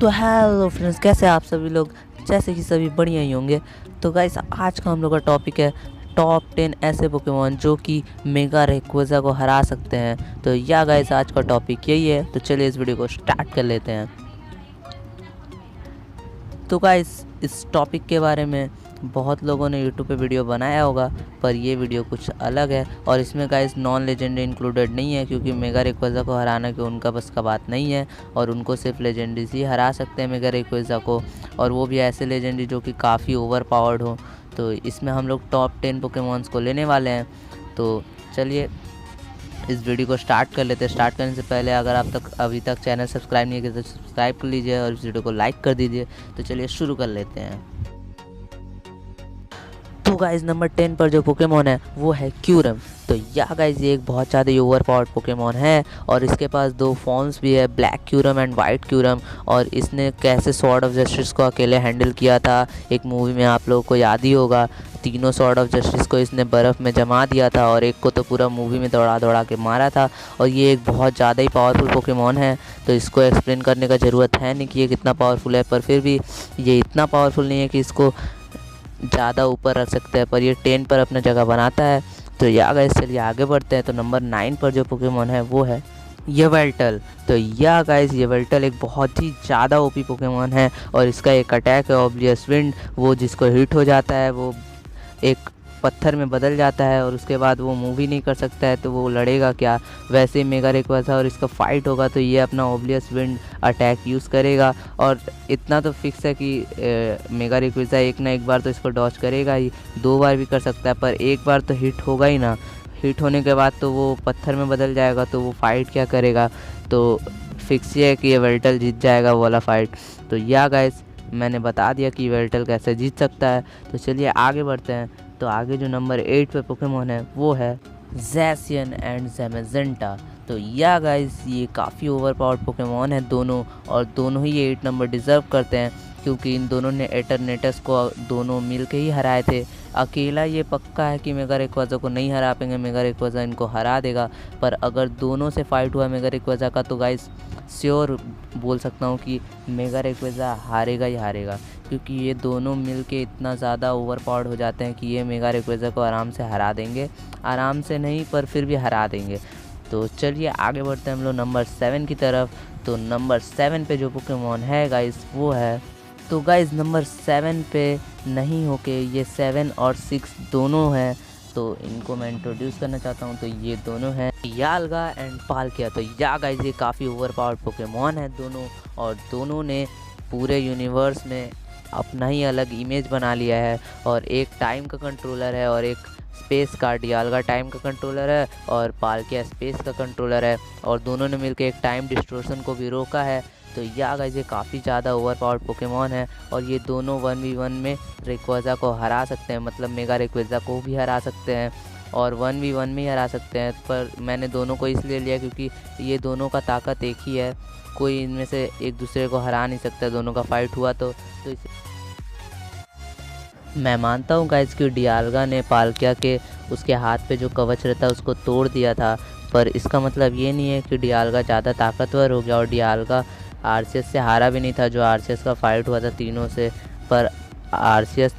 तो hello friends, कैसे आप सभी लोग। जैसे कि सभी बढ़िया ही होंगे। तो गाइस, आज का हम लोग का टॉपिक है टॉप 10 ऐसे पोकेमॉन जो कि मेगा रेक्वेजा को हरा सकते हैं। तो या गाइस, आज का टॉपिक यही है। तो चलिए इस वीडियो को स्टार्ट कर लेते हैं। तो गाइस, इस टॉपिक के बारे में बहुत लोगों ने यूट्यूब पे वीडियो बनाया होगा, पर ये वीडियो कुछ अलग है। और इसमें गाइस नॉन लेजेंडरी इंक्लूडेड नहीं है, क्योंकि मेगा रेक्वेजा को हराना के उनका बस का बात नहीं है। और उनको सिर्फ लेजेंडरीज ही हरा सकते हैं मेगा रेक्वेजा को, और वो भी ऐसे लेजेंडरी जो कि काफ़ी ओवर पावर्ड हो। तो इसमें हम लोग टॉप 10 पोकेमॉन्स को लेने वाले हैं। तो चलिए इस वीडियो को स्टार्ट कर लेते हैं। स्टार्ट करने से पहले अगर आप अभी तक चैनल सब्सक्राइब नहीं किया तो सब्सक्राइब कर लीजिए और इस वीडियो को लाइक कर दीजिए। तो चलिए शुरू कर लेते हैं। तो गाइस, नंबर 10 पर जो पोकेमॉन है वो है क्यूरम। तो यह गाइस ये एक बहुत ज़्यादा ओवर पावर्ड पोकेमॉन है, और इसके पास दो फॉर्म्स भी है, ब्लैक क्यूरम एंड वाइट क्यूरम। और इसने कैसे स्वॉर्ड ऑफ जस्टिस को अकेले हैंडल किया था एक मूवी में, आप लोगों को याद ही होगा। तीनों स्वॉर्ड ऑफ जस्टिस को इसने बर्फ़ में जमा दिया था, और एक को तो पूरा मूवी में दौड़ा दौड़ा के मारा था। और ये एक बहुत ज़्यादा ही पावरफुल पोकेमॉन है, तो इसको एक्सप्लेन करने का ज़रूरत है नहीं कि ये कितना पावरफुल है। पर फिर भी ये इतना पावरफुल नहीं है कि इसको ज़्यादा ऊपर रख सकते हैं, पर ये 10 पर अपना जगह बनाता है। तो या गाइस, चलिए आगे बढ़ते हैं। तो नंबर 9 पर जो पोकेमॉन है वो है येवेल्टल। तो या गाइस, येवेल्टल एक बहुत ही ज़्यादा ओपी पोकेमॉन है, और इसका एक अटैक है ऑब्लियस विंड। वो जिसको हिट हो जाता है वो एक पत्थर में बदल जाता है, और उसके बाद वो मूव ही नहीं कर सकता है। तो वो लड़ेगा क्या? वैसे ही मेगा रेक्वेजा और इसका फाइट होगा तो ये अपना ऑब्लियस विंड अटैक यूज़ करेगा। और इतना तो फिक्स है कि मेगा रेक्वेजा एक ना एक बार तो इसको डॉच करेगा ही, 2 बार भी कर सकता है, पर एक बार तो हिट होगा ही ना। हिट होने के बाद तो वो पत्थर में बदल जाएगा, तो वो फाइट क्या करेगा? तो फिक्स ही है कि ये वेल्टल जीत जाएगा वो वाला फाइट। तो या गाइस, मैंने बता दिया कि वेल्टल कैसे जीत सकता है। तो चलिए आगे बढ़ते हैं। तो आगे जो नंबर 8 पे पोकेमॉन है वो है ज़ैसियन एंड ज़ैमेजेंटा। तो या गाइस, ये काफ़ी ओवर पावर्ड पोकेमॉन है दोनों, और दोनों ही ये 8 नंबर डिज़र्व करते हैं, क्योंकि इन दोनों ने एटरनेटस को दोनों मिल के ही हराए थे। अकेला ये पक्का है कि मेगा रेक्वेजा को नहीं हरा पाएंगे, मेगा रेक्वेजा इनको हरा देगा। पर अगर दोनों से फाइट हुआ मेगा रेक्वेजा का, तो गाइस श्योर बोल सकता हूँ कि मेगा रेक्वेजा हारेगा ही हारेगा, क्योंकि ये दोनों मिलके इतना ज़्यादा ओवर पावर्ड हो जाते हैं कि ये मेगा रेक्वेजा को आराम से हरा देंगे। आराम से नहीं, पर फिर भी हरा देंगे। तो चलिए आगे बढ़ते हैं हम लोग नंबर 7 की तरफ। तो नंबर 7 पे जो पोकेमॉन है गाइस वो है, तो गाइस नंबर 7 पे नहीं होके ये 7 और 6 दोनों हैं। तो इनको मैं इंट्रोड्यूस करना चाहता हूँ। तो ये दोनों हैं यालगा एंड पालकिया। तो या गाइस, ये काफ़ी ओवर पावर्ड पोकेमॉन है दोनों, और दोनों ने पूरे यूनिवर्स में अपना ही अलग इमेज बना लिया है। और एक टाइम का कंट्रोलर है और एक स्पेस का। यालगा टाइम का कंट्रोलर है और पालकिया स्पेस का कंट्रोलर है, और दोनों ने मिलकर एक टाइम डिस्टोर्शन को भी रोका है। तो या गाइस, ये काफ़ी ज़्यादा ओवर पावर्ड पोकेमॉन है, और ये दोनों 1v1 में रेक्वेजा को हरा सकते हैं, मतलब मेगा रेक्वेजा को भी हरा सकते हैं और 1v1 में ही हरा सकते हैं। पर मैंने दोनों को इसलिए लिया क्योंकि ये दोनों का ताकत एक ही है, कोई इनमें से एक दूसरे को हरा नहीं सकता दोनों का फाइट हुआ तो मैं मानता हूँ गाइस कि डियालगा ने पालकिया के उसके हाथ पे जो कवच रहता है उसको तोड़ दिया था, पर इसका मतलब ये नहीं है कि डियालगा ज़्यादा ताकतवर हो गया। और डियालगा आरसीएस से हारा भी नहीं था, जो आरसीएस का फाइट हुआ था तीनों से। पर आरसीएस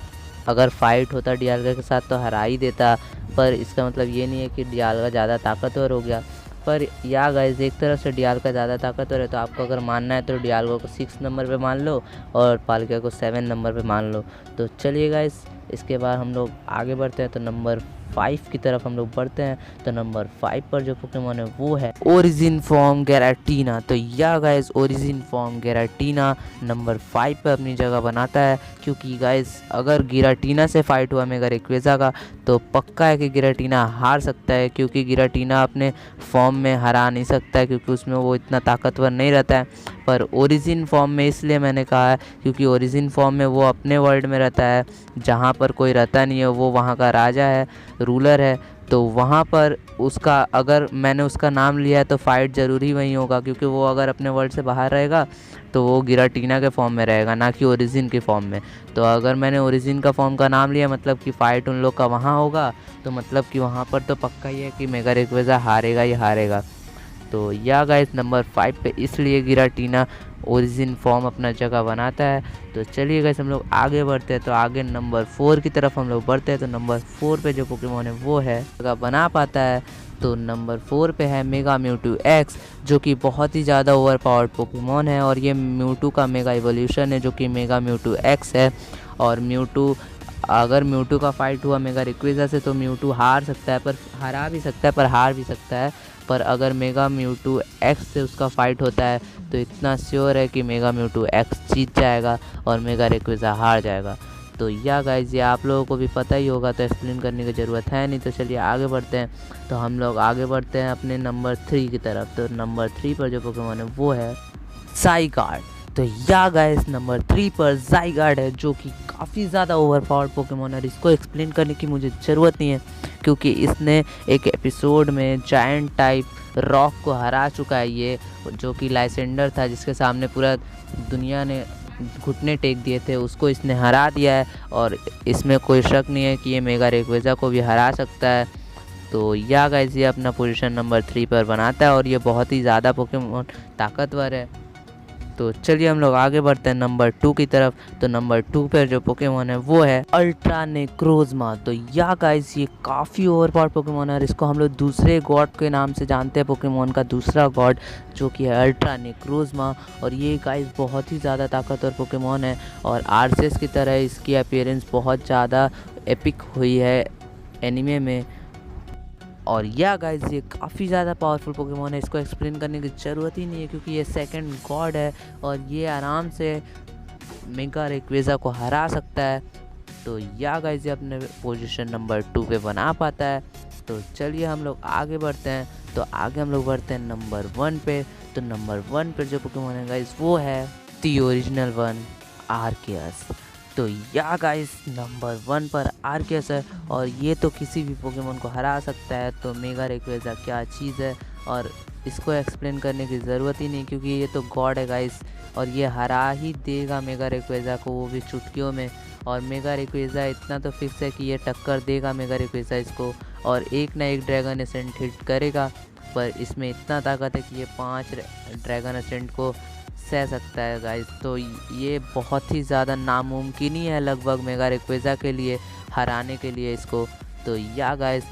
अगर फाइट होता डियालगा के साथ तो हरा ही देता, पर इसका मतलब ये नहीं है कि डियालगा ज़्यादा ताकतवर हो गया। पर या गाइस, एक तरफ से डियालगा ज़्यादा ताकतवर है, तो आपको अगर मानना है तो डियालगा को 6 नंबर पे मान लो और पालकिया को 7 नंबर पे मान लो। तो चलिए गाइस, इसके बाद हम लोग आगे बढ़ते हैं। तो नंबर 5 की तरफ हम लोग बढ़ते हैं। तो नंबर 5 पर जो पोकेमॉन है वो है ओरिजिन फॉर्म गैराटीना। तो या गाइस, ओरिजिन फॉर्म गैराटीना नंबर 5 पे अपनी जगह बनाता है, क्योंकि गाइस अगर गिराटीना से फाइट हुआ मेगा रेक्वेजा का तो पक्का है कि गिराटीना हार सकता है, क्योंकि गिराटीना अपने फॉर्म में हरा नहीं सकता है, क्योंकि उसमें वो इतना ताकतवर नहीं रहता है। पर ओरिजिन फॉर्म में इसलिए मैंने कहा है क्योंकि ओरिजिन फॉर्म में वो अपने वर्ल्ड में रहता है, जहाँ पर कोई रहता नहीं है। वो वहाँ का राजा है, रूलर है। तो वहाँ पर उसका, अगर मैंने उसका नाम लिया है तो फाइट ज़रूरी वहीं होगा, क्योंकि वो अगर अपने वर्ल्ड से बाहर रहेगा तो वो गिराटीना के फॉर्म में रहेगा, ना कि ओरिजिन के फॉर्म में। तो अगर मैंने ओरिजिन का फॉर्म का नाम लिया मतलब कि फ़ाइट उन लोग का वहाँ होगा, तो मतलब कि वहाँ पर तो पक्का ही है कि मेगा रेक्वेजा हारेगा ही हारेगा। तो या गाइस, नंबर 5 पे इसलिए गिराटीना ओरिजिन फॉर्म अपना जगह बनाता है। तो चलिए गाइस हम लोग आगे बढ़ते हैं। तो आगे नंबर 4 की तरफ हम लोग बढ़ते हैं। तो नंबर 4 पे जो पोकेमोन है वो है जगह बना पाता है। तो नंबर 4 पे है मेगा म्यूटू एक्स, जो कि बहुत ही ज़्यादा ओवर पावर्ड पोकेमोन है और ये म्यूटू का मेगा इवोल्यूशन है जो कि मेगा म्यूटू एक्स है। और म्यूटू, अगर म्यूटू का फाइट हुआ मेगा रेक्विज़ा से तो म्यूटू हार सकता है, पर हरा भी सकता है, पर हार भी सकता है। पर अगर मेगा म्यूटू एक्स से उसका फाइट होता है तो इतना श्योर है कि मेगा म्यूटू एक्स जीत जाएगा और मेगा रेक्विज़ा हार जाएगा। तो या गाइज ये आप लोगों को भी पता ही होगा, तो एक्सप्लेन करने की ज़रूरत है नहीं। तो चलिए आगे बढ़ते हैं। तो हम लोग आगे बढ़ते हैं अपने नंबर 3 की तरफ। तो नंबर 3 पर जो पोकेमोन है वो है ज़ाइगार्ड। तो या गाइस नंबर 3 पर ज़ाइगार्ड है, जो कि काफ़ी ज़्यादा ओवरपावर्ड पोकेमोन है। इसको एक्सप्लेन करने की मुझे ज़रूरत नहीं है, क्योंकि इसने एक एपिसोड में जायंट टाइप रॉक को हरा चुका है। ये जो कि लाइसेंडर था, जिसके सामने पूरा दुनिया ने घुटने टेक दिए थे, उसको इसने हरा दिया है। और इसमें कोई शक नहीं है कि ये मेगा रेक्विज़ा को भी हरा सकता है। तो या गाइस ये अपना पोजीशन नंबर 3 पर बनाता है और ये बहुत ही ज़्यादा पोकेमोन ताकतवर है। तो चलिए हम लोग आगे बढ़ते हैं नंबर 2 की तरफ। तो नंबर 2 पर जो पोकेमोन है वो है अल्ट्रा नेक्रोज़मा। तो या गाइस ये काफ़ी ओवरपावर्ड पोकेमोन है और इसको हम लोग दूसरे गॉड के नाम से जानते हैं, पोकेमोन का दूसरा गॉड जो कि है अल्ट्रा नेक्रोज़मा। और ये गाइस बहुत ही ज़्यादा ताकतवर पोकेमोन है और आर्सेस की तरह इसकी अपीयरेंस बहुत ज़्यादा एपिक हुई है एनिमे में। और या गाइस ये काफ़ी ज़्यादा पावरफुल पोकेमोन है, इसको एक्सप्लेन करने की ज़रूरत ही नहीं है, क्योंकि ये सेकंड गॉड है और ये आराम से मेगा रेक्विज़ा को हरा सकता है। तो या गाइस ये अपने पोजीशन नंबर 2 पे बना पाता है। तो चलिए हम लोग आगे बढ़ते हैं। तो आगे हम लोग बढ़ते हैं नंबर 1 पे। तो नंबर 1 पे जो पोकेमोन है गाइस वो है द ओरिजिनल वन आर्कियस। तो या गाइस नंबर 1 पर आर्कियस है और ये तो किसी भी पोकेमोन को हरा सकता है। तो मेगा रेक्विज़ा क्या चीज़ है और इसको एक्सप्लेन करने की ज़रूरत ही नहीं, क्योंकि ये तो गॉड है गाइस और ये हरा ही देगा मेगा रेक्विज़ा को, वो भी चुटकियों में। और मेगा रेक्विज़ा इतना तो फिक्स है कि ये टक्कर देगा मेगा रेक्विज़ा इसको और एक ना एक ड्रैगन एसेंट हिट करेगा। पर इसमें इतना ताकत है कि ये 5 ड्रैगन एसेंट को सह सकता है गाइस। तो ये बहुत ही ज़्यादा नामुमकिन ही है लगभग मेगा रेक्विज़ा के लिए हराने के लिए इसको। तो या गाइस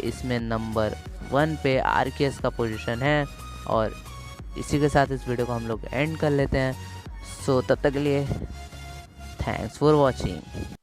इसमें नंबर 1 पे आर्कियस का पोजीशन है। और इसी के साथ इस वीडियो को हम लोग एंड कर लेते हैं। सो तब तक के लिए थैंक्स फॉर वॉचिंग।